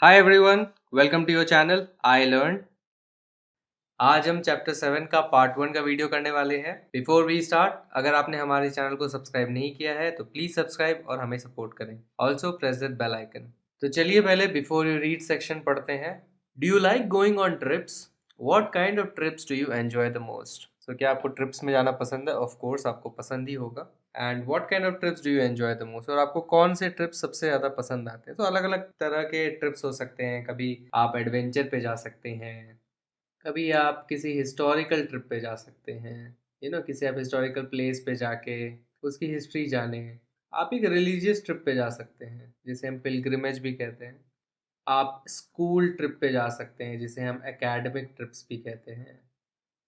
Hi everyone, welcome to your channel I learn. आज हम chapter 7 का पार्ट 1 का वीडियो करने वाले हैं। बिफोर वी स्टार्ट, अगर आपने हमारे चैनल को सब्सक्राइब नहीं किया है तो प्लीज सब्सक्राइब और हमें सपोर्ट करें। Also press that bell icon. तो चलिए पहले बिफोर यू रीड सेक्शन पढ़ते हैं। Do you like going on trips? What kind of trips do you enjoy the most? तो क्या आपको ट्रिप्स में जाना पसंद है? ऑफ कोर्स आपको पसंद ही होगा। And what kind of trips do you enjoy the most? और आपको कौन से ट्रिप्स सबसे ज़्यादा पसंद आते हैं? तो अलग अलग तरह के ट्रिप्स हो सकते हैं। कभी आप एडवेंचर पे जा सकते हैं, कभी आप किसी हिस्टोरिकल ट्रिप पे जा सकते हैं, किसी आप हिस्टोरिकल प्लेस पे जाके उसकी हिस्ट्री जाने। आप एक रिलीजियस ट्रिप पे जा सकते हैं जिसे हम पिलग्रिमेज भी कहते हैं। आप स्कूल ट्रिप पे जा सकते हैं जिसे हम एकेडमिक ट्रिप्स भी कहते हैं।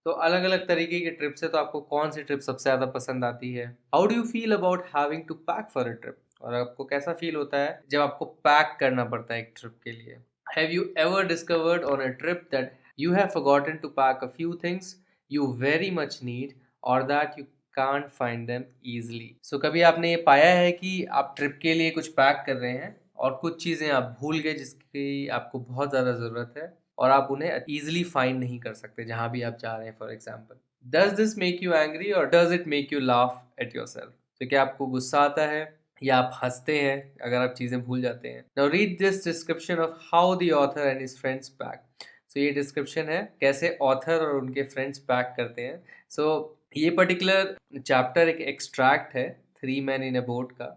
तो अलग अलग तरीके की ट्रिप्स है। तो आपको कौन सी ट्रिप सबसे ज़्यादा पसंद आती है? How do you feel about having to pack for a trip? और आपको कैसा फील होता है जब आपको पैक करना पड़ता है एक ट्रिप के लिए? Have you ever discovered on a trip that you have forgotten to pack a few things you very much need or that you can't find them easily? So कभी आपने ये पाया है कि आप ट्रिप के लिए कुछ पैक कर रहे हैं और कुछ चीज़ें आप भूल गए जिसकी आपको बहुत ज़्यादा ज़रूरत है और आप उन्हें ईजिली फाइंड नहीं कर सकते जहाँ भी आप जा रहे हैं? For example, does this make you angry और does it make you laugh at yourself? तो क्या आपको गुस्सा आता है या आप हंसते हैं अगर आप चीज़ें भूल जाते हैं? Now read this description of how the author and his friends pack. So ये डिस्क्रिप्शन है कैसे ऑथर और उनके फ्रेंड्स पैक करते हैं। सो ये पर्टिकुलर चैप्टर एक एक्सट्रैक्ट है three man in a boat का।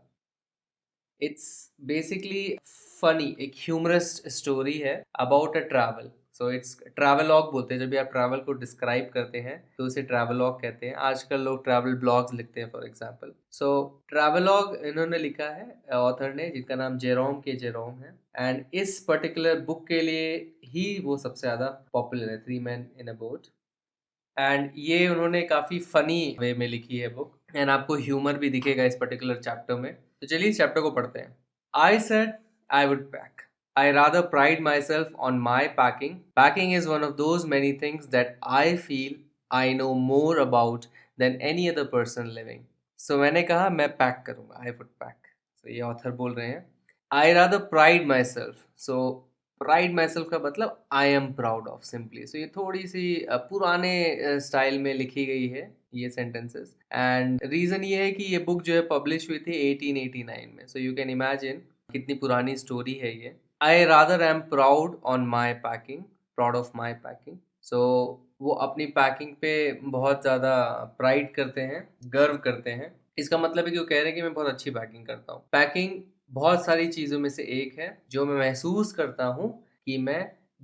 इट्स बेसिकली फनी, एक ह्यूमरस स्टोरी है about a travel. So it's travelogue बोलते हैं। जब भी आप ट्रैवल को डिस्क्राइब करते हैं तो उसे ट्रैवलॉग कहते हैं। आजकल लोग ट्रैवल ब्लॉग्स लिखते हैं फॉर एग्जांपल। सो ट्रैवलॉग इन्होंने लिखा है ऑथर ने, जिनका नाम जेरोम है। एंड इस पर्टिकुलर बुक के लिए ही वो सबसे ज़्यादा पॉपुलर है, three man in a boat. And ये उन्होंने काफ़ी फ़नी वे में लिखी है बुक। एंड आपको ह्यूमर भी दिखेगा इस पर्टिकुलर चैप्टर में। तो चलिए इस चैप्टर को पढ़ते हैं। I said I would pack. I rather pride myself on my packing. Packing is one of those many things that I feel I know more about than any other person living. So मैंने कहा मैं pack करूँगा, I would pack. So ये author बोल रहे हैं। I rather pride myself. So pride myself का मतलब I am proud of, simply. So ये थोड़ी सी पुराने स्टाइल में लिखी गई है ये सेंटेंसेस। एंड रीज़न ये है कि ये बुक जो है पब्लिश हुई थी 1889 में। सो यू कैन इमेजिन कितनी पुरानी स्टोरी है ये। I rather am proud on my packing, proud of my packing. So वो अपनी पैकिंग पे बहुत ज़्यादा प्राइड करते हैं, गर्व करते हैं। इसका मतलब है कि वो कह रहे हैं कि मैं बहुत अच्छी पैकिंग करता हूँ। पैकिंग बहुत सारी चीज़ों में से एक है जो मैं महसूस करता हूँ कि मैं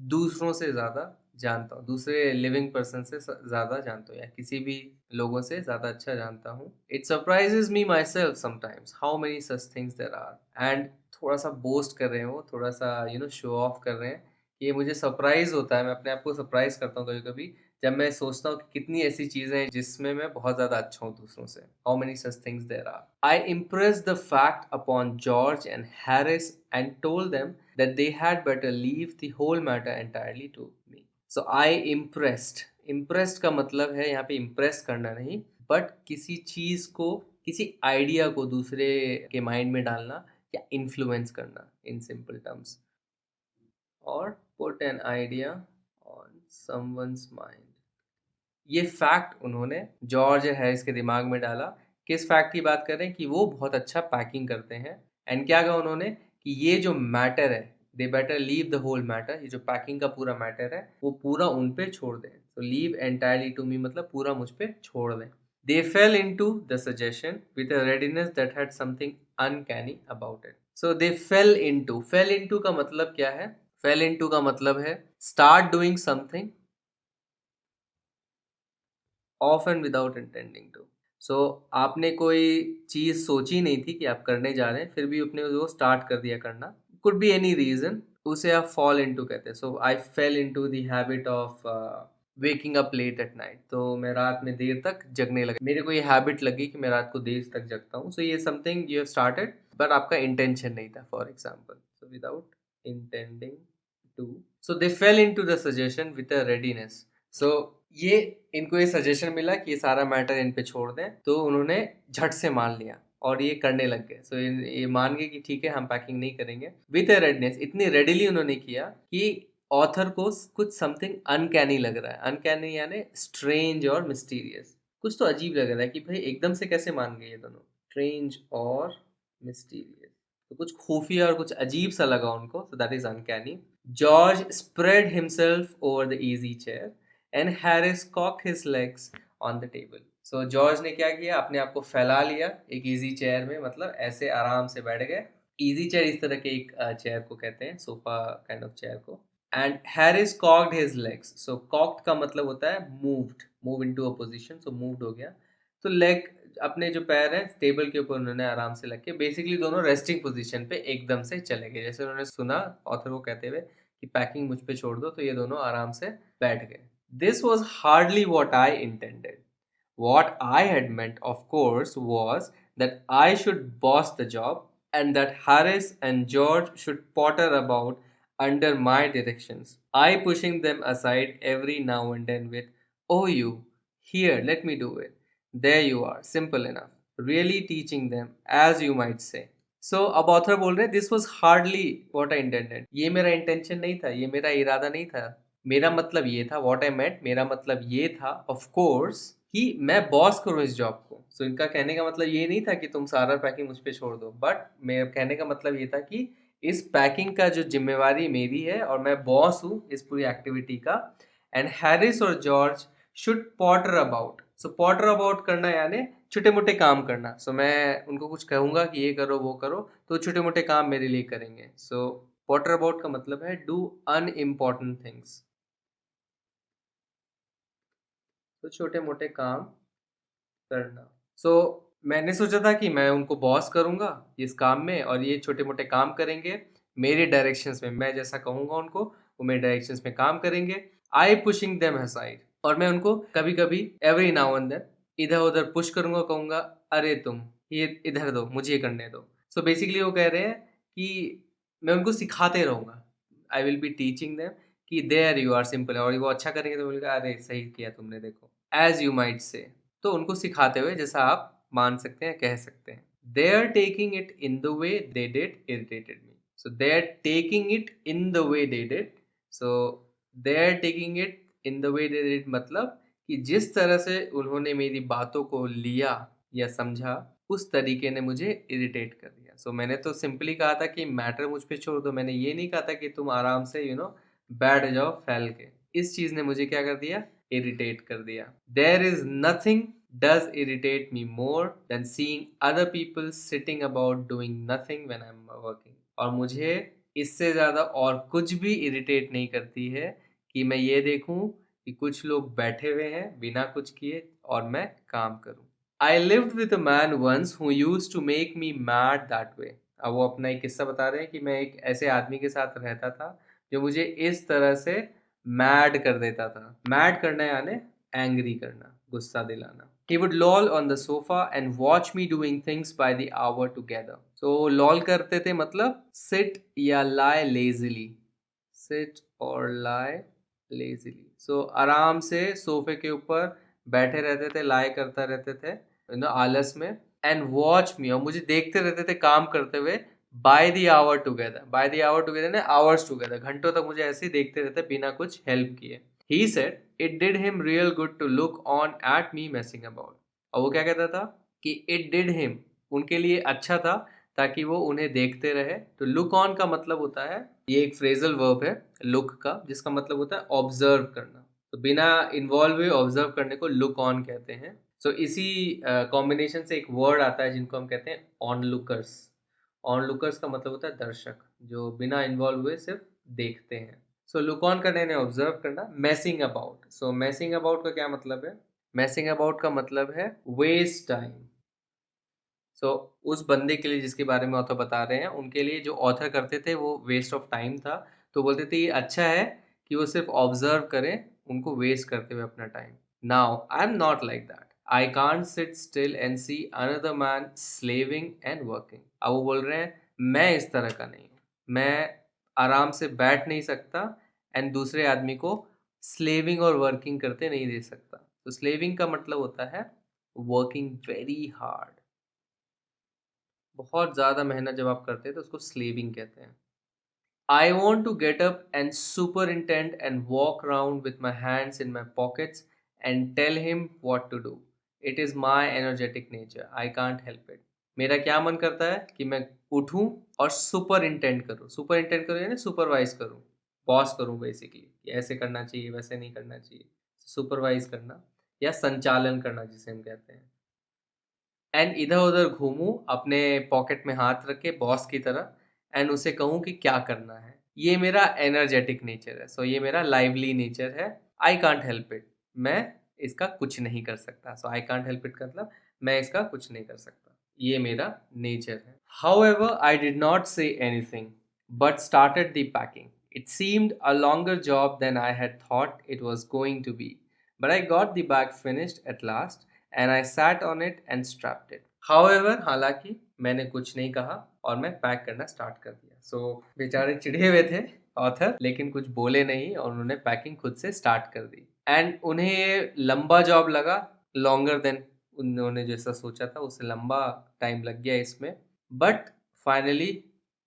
दूसरों से ज़्यादा जानता हूँ, दूसरे लिविंग पर्सन से ज़्यादा जानता हूँ या किसी भी लोगों से ज़्यादा अच्छा जानता हूँ। It surprises me myself sometimes how many such things there are. And थोड़ा सा बोस्ट कर रहे हैं वो, थोड़ा सा शो ऑफ कर रहे हैं। ये मुझे सरप्राइज होता है, मैं अपने आप को सरप्राइज करता हूँ कभी कभी जब मैं सोचता हूँ कि कितनी ऐसी चीज़ें हैं जिसमें मैं बहुत ज़्यादा अच्छा हूँ दूसरों से। How many such things there are. I impressed the fact upon George and Harris and told them that they had better leave the whole matter entirely to me. So I impressed, impressed का मतलब है यहाँ पे impress करना नहीं, but किसी चीज़ को, किसी आइडिया को दूसरे के माइंड में डालना या इन्फ्लुएंस करना इन सिंपल टर्म्स। और put an idea on someone's mind. ये फैक्ट उन्होंने जॉर्ज हैरिस के दिमाग में डाला। किस फैक्ट की बात कर रहे हैं? कि वो बहुत अच्छा पैकिंग करते हैं। एंड क्या कहा उन्होंने कि ये जो मैटर है, they better leave the whole matter, ये जो पैकिंग का पूरा मैटर है वो पूरा उन पे छोड़ दें। तो लीव एंटायरली टू मी मतलब पूरा मुझ पे छोड़ दें। They fell into the suggestion with a readiness that had something uncanny about it. So they fell into, fell into का मतलब क्या है? फेल इनटू का मतलब है start doing something often without intending to. So आपने कोई चीज़ सोची नहीं थी कि आप करने जा रहे हैं, फिर भी आपने वो स्टार्ट कर दिया करना। कुड बी एनी रीजन, उसे आप फॉल इनटू कहते हैं। So I fell into the habit of waking up late at night. तो मैं रात में देर तक जगने लगा, मेरे को ये हैबिट लगी कि मैं रात को देर तक जगता हूँ। सो ये something you have started but आपका इंटेंशन नहीं था, for example. So without intending to. So they fell into the suggestion with a readiness. So ये इनको ये सजेशन मिला कि ये सारा मैटर इन पे छोड़ दें, तो उन्होंने झट से मान लिया। और ये करने लग गए। सो ये मान गए कि ठीक है हम पैकिंग नहीं करेंगे। विथ ए रेडनेस, इतनी रेडिली उन्होंने किया कि ऑथर को कुछ समथिंग अनकैनी लग रहा है। अनकैनी यानी स्ट्रेंज और मिस्टीरियस, कुछ तो अजीब लग रहा है कि भाई एकदम से कैसे मान गए ये दोनों। स्ट्रेंज और मिस्टीरियस, तो कुछ खुफिया और कुछ अजीब सा लगा उनको, so that is uncanny. George spread himself over the easy chair and Harris cocked his legs on the table. So George ने क्या किया, अपने आप को फैला लिया एक इजी चेयर में, मतलब ऐसे आराम से बैठ गए। इजी चेयर इस तरह के एक चेयर को कहते हैं, सोफा काइंड ऑफ चेयर को। And Harris cocked his legs, so cocked का मतलब होता है moved, move into a position, so moved हो गया। तो लेग, अपने जो पैर हैं टेबल के ऊपर उन्होंने आराम से रख के, बेसिकली दोनों रेस्टिंग पोजीशन पे एकदम से चले गए। जैसे उन्होंने सुना ऑथर को कहते हुए कि पैकिंग मुझ पे छोड़ दो, तो ये दोनों आराम से बैठ गए। This was hardly what I intended. What I had meant, of course, was that I should boss the job and that Harris and George should potter about under my directions. I pushing them aside every now and then with, "Oh, you, here, let me do it." There you are, simple enough. Really teaching them, as you might say. So, अब author बोल रहे हैं, this was hardly what I intended, ये मेरा intention नहीं था, ये मेरा इरादा नहीं था, मेरा मतलब ये था, वॉट आई मेंट, मेरा मतलब ये था, ऑफ कोर्स, कि मैं बॉस करूँ इस जॉब को। सो इनका कहने का मतलब ये नहीं था कि तुम सारा पैकिंग मुझ पे छोड़ दो, बट मेरे कहने का मतलब ये था कि इस पैकिंग का जो जिम्मेवारी मेरी है और मैं बॉस हूँ इस पूरी एक्टिविटी का। एंड हैरिस और George should Potter about, so Potter about करना यानी छोटे मोटे काम करना। सो मैं उनको कुछ कहूँगा कि ये करो वो करो, तो छोटे मोटे काम मेरे लिए करेंगे। सो पॉटर अबाउट का मतलब है डू अनइम्पॉर्टेंट थिंग्स, तो छोटे मोटे काम करना। सो मैंने सोचा था कि मैं उनको बॉस करूंगा इस काम में और ये छोटे मोटे काम करेंगे मेरे डायरेक्शंस में, मैं जैसा कहूंगा उनको वो मेरे डायरेक्शंस में काम करेंगे। आई पुशिंग देम असाइड, और मैं उनको कभी कभी एवरी नाउ एंड देन इधर उधर पुश करूंगा, कहूंगा अरे तुम ये इधर दो, मुझे ये करने दो। सो बेसिकली वो कह रहे हैं कि मैं उनको सिखाते रहूंगा, I will be teaching them कि देयर यू आर सिंपल, और वो अच्छा करेंगे तो बोलेगा अरे सही किया तुमने, देखो, एज यू माइट से। तो उनको सिखाते हुए, जैसा आप मान सकते हैं, कह सकते हैं। They are taking it in the way they did irritated me, so they are taking it in the way they did, so they are taking it in the way they did मतलब कि जिस तरह से उन्होंने मेरी बातों को लिया या समझा, उस तरीके ने मुझे इरिटेट कर दिया। सो मैंने तो सिंपली कहा था कि मैटर मुझ पे छोड़ दो, मैंने ये नहीं कहा था कि तुम आराम से बैठ जाओ फैल के। इस चीज ने मुझे क्या कर दिया, इरिटेट कर दिया। There is nothing does irritate me more than seeing other people sitting about doing nothing when I am working, और मुझे इससे ज्यादा और कुछ भी इरिटेट नहीं करती है कि मैं ये देखूं कि कुछ लोग बैठे हुए हैं बिना कुछ किए और मैं काम करूं। I lived with a man once who used to make me mad that way. अब वो अपना एक किस्सा बता रहे हैं कि मैं एक ऐसे आदमी के साथ रहता था जो मुझे इस तरह से मैड कर देता था। मैड करना यानी एंग्री करना, गुस्सा दिलाना। He would loll on the sofa and watch me doing things by the hour together. So loll करते थे मतलब sit या lie lazily, sit और lie lazily. So आराम से सोफे के ऊपर बैठे रहते थे, lie करता रहते थे आलस में। and watch me, और मुझे देखते रहते थे काम करते हुए। by the hour together, by the hour together ने hours together, घंटों तक मुझे ऐसे ही देखते रहते बिना कुछ हेल्प किए। He said it did him real good to look on at me messing about. और वो क्या कहता था कि it did him, उनके लिए अच्छा था ताकि वो उन्हें देखते रहे। तो look on का मतलब होता है, ये एक फ्रेजल वर्ब है look का, जिसका मतलब होता है ऑब्जर्व करना। तो बिना इन्वॉल्व हुए ऑब्जर्व करने को look on कहते हैं। सो इसी कॉम्बिनेशन से एक वर्ड आता है जिनको हम कहते हैं ऑनलुकर्स। ऑनलुकर्स का मतलब होता है दर्शक, जो बिना इन्वॉल्व हुए सिर्फ देखते हैं। सो लुक ऑन करना यानी ऑब्जर्व करना। मैसिंग अबाउट, सो मैसिंग अबाउट का क्या मतलब है, मैसिंग अबाउट का मतलब है वेस्ट टाइम। सो उस बंदे के लिए जिसके बारे में ऑथर बता रहे हैं, उनके लिए जो ऑथर करते थे वो वेस्ट ऑफ टाइम था। तो बोलते थे ये अच्छा है कि वो सिर्फ ऑब्जर्व करें, उनको वेस्ट करते हुए अपना time. Now I am not like that, I can't sit still and see another man slaving and working. अब वो बोल रहे हैं मैं इस तरह का नहीं हूँ, मैं आराम से बैठ नहीं सकता एंड दूसरे आदमी को स्लेविंग और वर्किंग करते नहीं दे सकता। तो स्लेविंग का मतलब होता है वर्किंग वेरी हार्ड। बहुत ज़्यादा मेहनत जब आप करते हैं तो उसको स्लीविंग कहते हैं। I want to get up and superintend and walk around with my hands in my pockets and tell him what to do. It is my energetic nature. I can't help it. मेरा क्या मन करता है कि मैं उठूं और सुपरिंटेंड करूं। सुपरिंटेंड करूं यानी सुपरवाइज करूं, बॉस करूं बेसिकली, कि ऐसे करना चाहिए वैसे नहीं करना चाहिए, सुपरवाइज करना या संचालन करना जिसे हम कहते हैं। एंड इधर उधर घूमूं अपने पॉकेट में हाथ रख के बॉस की तरह, एंड उसे कहूं कि क्या करना है। ये मेरा एनर्जेटिक नेचर है। सो ये मेरा लाइवली नेचर है। आई कांट हेल्प इट, मैं इसका कुछ नहीं कर सकता। सो आई कांट हेल्प इट का मतलब मैं इसका कुछ नहीं कर सकता, ये मेरा नेचर है। However, I did not say anything, but started the packing. It seemed a longer job than I had thought it was going to be, but I got the bag finished at last and I sat on it and strapped it. However, हालांकि मैंने कुछ नहीं कहा और मैं pack करना start कर दिया। बेचारे चिढ़े हुए थे ऑथर, लेकिन कुछ बोले नहीं और उन्होंने पैकिंग खुद से स्टार्ट कर दी। एंड उन्हें ये लंबा जॉब लगा, लॉन्गर देन उन्होंने जैसा सोचा था उससे लंबा टाइम लग गया इसमें, बट फाइनली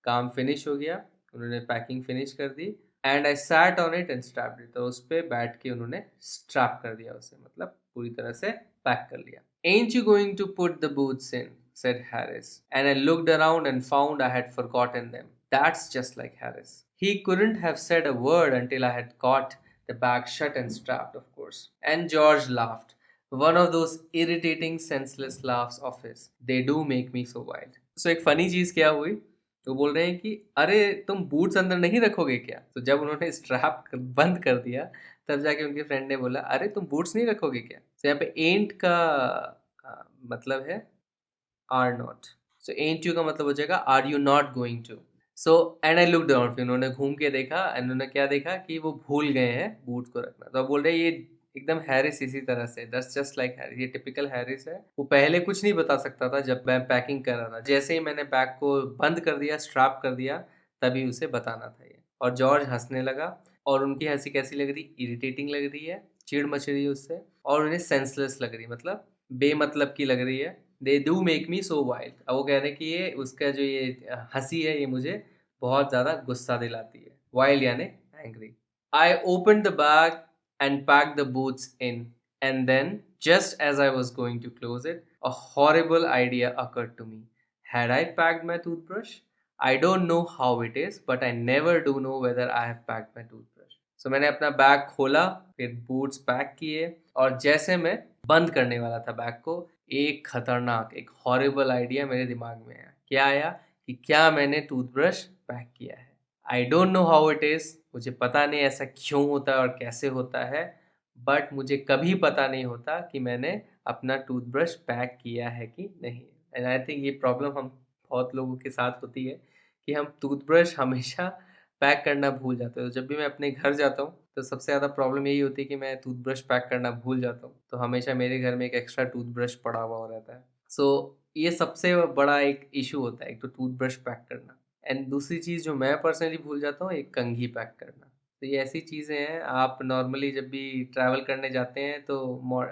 काम फिनिश हो गया। उन्होंने पैकिंग फिनिश कर दी and I sat on it and strapped it. तो उस पर बैठ के उन्होंने स्ट्रैप कर दिया उसे, मतलब पूरी तरह से पैक कर लिया। Ain't you going to put the boots in? Said Harris. And I looked around and found I had forgotten them. That's just like Harris. He couldn't have said a word until I had got the bag shut and strapped, of course. And George laughed. One of those irritating, senseless laughs of his. They do make me so wild. So एक funny चीज़ क्या हुई, तो बोल रहे हैं कि अरे तुम बूट्स अंदर नहीं रखोगे क्या? तो जब उन्होंने स्ट्रैप बंद कर दिया तब जाके उनके फ्रेंड ने बोला अरे तुम बूट्स नहीं रखोगे क्या? तो यहाँ पे एंट का मतलब है are not. So ain't you का मतलब हो जाएगा are you not going to. So and I looked around, फिर उन्होंने घूम के देखा एंड उन्होंने क्या देखा कि वो भूल गए हैं बूट्स को रखना। तो अब बोल रहे हैं ये एकदम हैरिस इसी तरह से, दैट्स जस्ट लाइक हैरिस, ये टिपिकल हैरिस है। वो पहले कुछ नहीं बता सकता था जब मैं पैकिंग कर रहा था, जैसे ही मैंने बैग को बंद कर दिया, स्ट्रैप कर दिया, तभी उसे बताना था ये। और जॉर्ज हंसने लगा और उनकी हंसी कैसी लग रही, इरिटेटिंग लग रही है, चिढ़ मच रही है उससे, और उन्हें सेंसलेस लग रही है, मतलब बेमतलब की लग रही है। They do make me so wild. अब वो कह रहे हैं कि ये उसका जो ये हंसी है ये मुझे बहुत ज़्यादा गुस्सा दिलाती है। वाइल्ड यानी angry. I open the bag and packed the boots in. And then, just as I was going to close it, a horrible idea occurred to me. Had I packed my toothbrush? I don't know how it is, but I never do know whether I have packed my toothbrush. So मैंने अपना bag खोला, फिर boots pack किए, और जैसे मैं बंद करने वाला था बैग को, एक खतरनाक, एक हॉरिबल आइडिया मेरे दिमाग में आया। क्या आया कि क्या मैंने टूथब्रश पैक किया है। I don't know how it is, मुझे पता नहीं ऐसा क्यों होता है और कैसे होता है, बट मुझे कभी पता नहीं होता कि मैंने अपना टूथब्रश पैक किया है कि नहीं। एंड आई थिंक ये प्रॉब्लम हम बहुत लोगों के साथ होती है कि हम टूथब्रश हमेशा पैक करना भूल जाते हैं। तो जब भी मैं अपने घर जाता हूँ तो सबसे ज़्यादा प्रॉब्लम यही होती है कि मैं टूथब्रश पैक करना भूल जाता हूँ। तो हमेशा मेरे घर में एक एक्स्ट्रा टूथब्रश पड़ा हुआ रहता है। ये सबसे बड़ा एक इशू होता है, एक तो टूथब्रश पैक करना। एंड दूसरी चीज़ जो मैं पर्सनली भूल जाता हूँ, एक कंघी पैक करना। तो ये ऐसी चीज़ें हैं, आप नॉर्मली जब भी ट्रैवल करने जाते हैं तो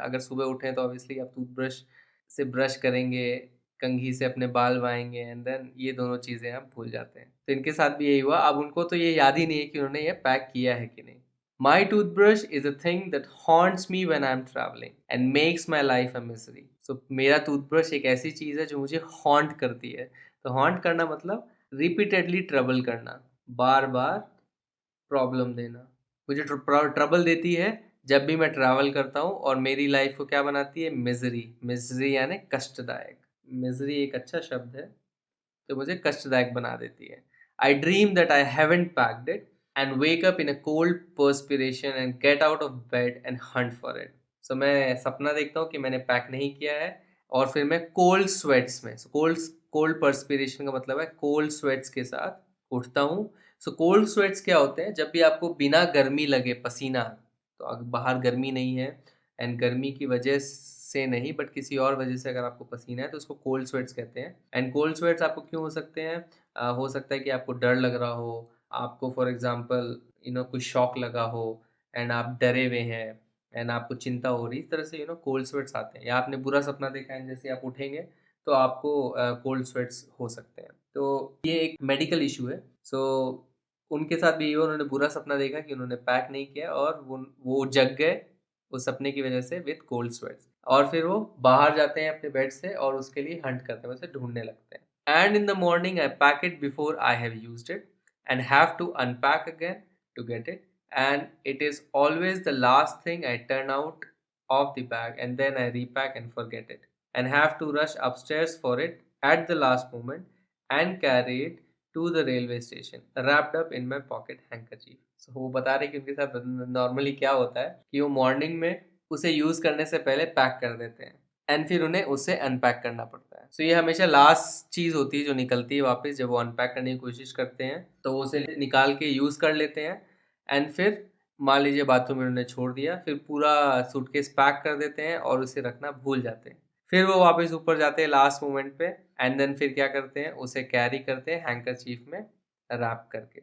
अगर सुबह उठें तो ऑब्वियसली आप टूथब्रश से ब्रश करेंगे, कंघी से अपने बाल बाएंगे, एंड देन ये दोनों चीज़ें आप भूल जाते हैं। तो इनके साथ भी यही हुआ। अब उनको तो ये याद ही नहीं है कि उन्होंने ये पैक किया है कि नहीं। My toothbrush is a thing that haunts me when I'm traveling and makes my life a misery. So मेरा टूथब्रश एक ऐसी चीज़ है जो मुझे हॉन्ट करती है। तो हॉन्ट करना मतलब रिपीटेडली ट्रबल करना, बार बार प्रॉब्लम देना। मुझे ट्रबल देती है जब भी मैं ट्रैवल करता हूँ, और मेरी लाइफ को क्या बनाती है, मिजरी। मिजरी यानी कष्टदायक। मिजरी एक अच्छा शब्द है, तो मुझे कष्टदायक बना देती है। I dream that I haven't packed it and wake up in a cold perspiration and get out of bed and hunt for it. So मैं सपना देखता हूँ कि मैंने पैक नहीं किया है, और फिर मैं कोल्ड स्वेट्स में, कोल्ड पर्सपिरेशन का मतलब है कोल्ड स्वेट्स के साथ उठता हूँ। सो कोल्ड स्वेट्स क्या होते हैं, जब भी आपको बिना गर्मी लगे पसीना, तो अगर बाहर गर्मी नहीं है एंड गर्मी की वजह से नहीं बट किसी और वजह से अगर आपको पसीना है तो उसको कोल्ड स्वेट्स कहते हैं। एंड कोल्ड स्वेट्स आपको क्यों हो सकते हैं, हो सकता है कि आपको डर लग रहा हो, आपको फॉर एग्जांपल कोई शॉक लगा हो एंड आप डरे हुए हैं एंड आपको चिंता हो रही, इस तरह से कोल्ड स्वेट्स आते हैं। या आपने बुरा सपना देखा है, जैसे आप उठेंगे तो आपको कोल्ड स्वेट्स हो सकते हैं। तो ये एक मेडिकल इशू है। सो उनके साथ भी उन्होंने बुरा सपना देखा कि उन्होंने पैक नहीं किया और वो जग गए उस सपने की वजह से विथ कोल्ड स्वेट्स। और फिर वो बाहर जाते हैं अपने बेड से और उसके लिए हंट करते हैं, उसे ढूंढने लगते हैं। And in the morning I pack it before I have used it and have to unpack again to get it, and it is always the last thing I turn out of the bag, and then I repack and forget it and have to rush upstairs for it at the last moment and carry it to the railway station wrapped up in my pocket handkerchief. So वो बता रहे कि उनके साथ normally क्या होता है कि वो मॉर्निंग में उसे यूज करने से पहले पैक कर देते हैं एंड फिर उन्हें उसे अनपैक करना पड़ता है। सो ये हमेशा लास्ट चीज होती है जो निकलती है वापस जब वो अनपैक करने की कोशिश करते हैं, तो वो उसे निकाल के यूज कर लेते हैं एंड फिर मान लीजिए बाथरूम में उन्होंने छोड़ दिया, फिर पूरा सूटकेस पैक कर देते हैं और उसे रखना भूल जाते हैं। फिर वो वापस ऊपर जाते हैं लास्ट मोमेंट पे एंड देन फिर क्या करते हैं, उसे कैरी करते हैं हैंकरचीफ में रैप करके।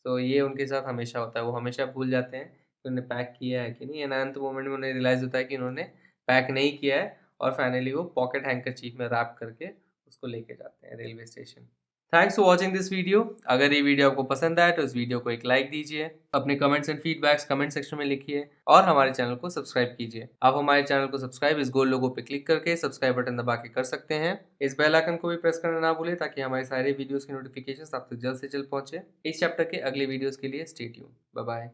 तो ये उनके साथ हमेशा होता है, वो हमेशा भूल जाते हैं कि उन्होंने पैक किया है कि नहीं, एंड अंत मोमेंट में उन्हें रियलाइज होता है कि उन्होंने पैक नहीं किया है और फाइनली वो पॉकेट हैंकरचीफ में रैप करके उसको लेके जाते हैं railway station. Thanks for watching this video. अगर ये वीडियो आपको पसंद आए तो इस वीडियो को एक लाइक दीजिए, अपने comments and feedbacks comment section में लिखिए और हमारे चैनल को सब्सक्राइब कीजिए। आप हमारे चैनल को सब्सक्राइब इस गोल लोगो पे क्लिक करके सब्सक्राइब बटन दबा के कर सकते हैं। इस बेल आइकन को भी प्रेस करना ना भूलें ताकि हमारे सारे वीडियोस की नोटिफिकेशन आप तक जल्द से जल्द पहुंचे। इस चैप्टर के अगले वीडियोस के लिए स्टे ट्यून्ड। Bye bye.